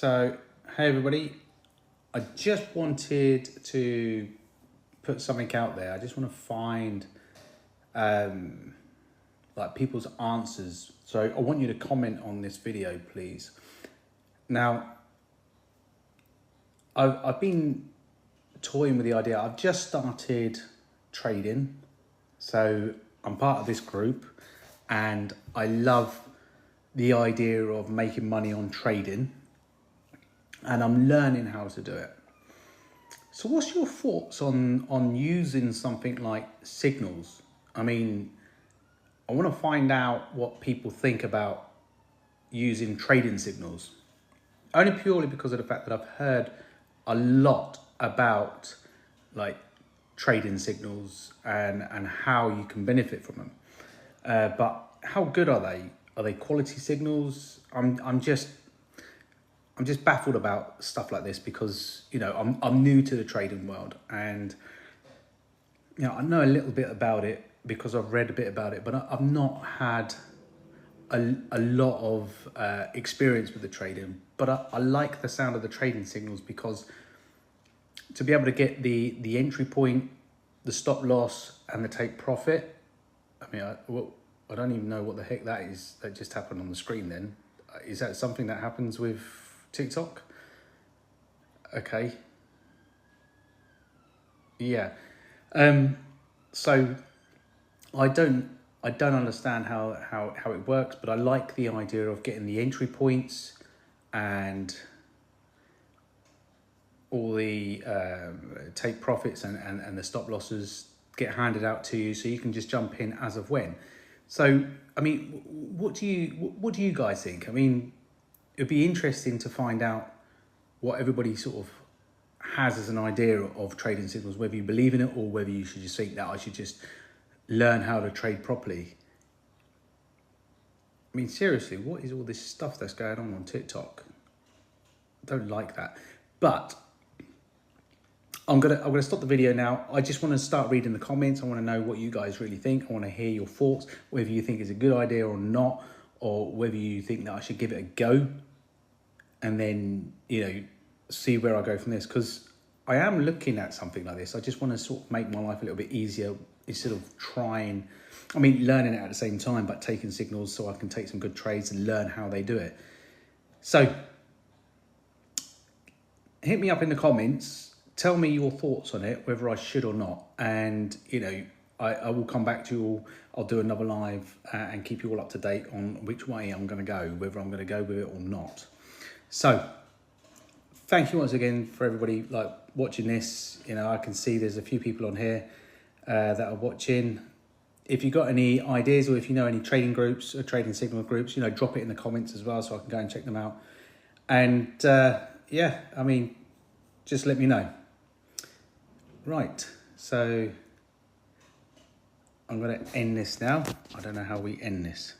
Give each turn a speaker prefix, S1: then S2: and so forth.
S1: So, hey everybody, I just wanted to put something out there. I just want to find like people's answers. So I want you to comment on this video, please. Now, I've been toying with the idea. I've just started trading. So I'm part of this group and I love the idea of making money on trading. And I'm learning how to do it. So what's your thoughts on using something like signals? I mean, I want to find out what people think about using trading signals. Only purely because of the fact that I've heard a lot about like trading signals and how you can benefit from them. But how good are they? Are they quality signals? I'm just baffled about stuff like this because, you know, I'm new to the trading world and, you know, I know a little bit about it because I've read a bit about it, but I've not had a lot of experience with the trading. But I like the sound of the trading signals because to be able to get the entry point, the stop loss and the take profit. I mean, I don't even know what the heck that is. That just happened on the screen then. Is that something that happens with TikTok? Okay. Yeah. So I don't understand how it works, but I like the idea of getting the entry points and all the take profits and the stop losses get handed out to you, so you can just jump in as of when. So I mean, what do you guys think? I mean, it'd be interesting to find out what everybody sort of has as an idea of trading signals, whether you believe in it or whether you should just think that I should just learn how to trade properly. I mean, seriously, what is all this stuff that's going on TikTok? I don't like that. But I'm gonna stop the video now. I just want to start reading the comments. I want to know what you guys really think. I want to hear your thoughts, whether you think it's a good idea or not, or whether you think that I should give it a go and then, you know, see where I go from this. Because I am looking at something like this. I just want to sort of make my life a little bit easier instead of learning it at the same time, but taking signals so I can take some good trades and learn how they do it. So hit me up in the comments. Tell me your thoughts on it, whether I should or not. And, you know, I will come back to you all. I'll do another live and keep you all up to date on which way I'm going to go, whether I'm going to go with it or not. So thank you once again for everybody like watching this. You know, I can see there's a few people on here that are watching. If you've got any ideas or if you know any trading groups or trading signal groups, you know, drop it in the comments as well so I can go and check them out. And yeah, I mean, just let me know. Right, so I'm going to end this now. I don't know how we end this.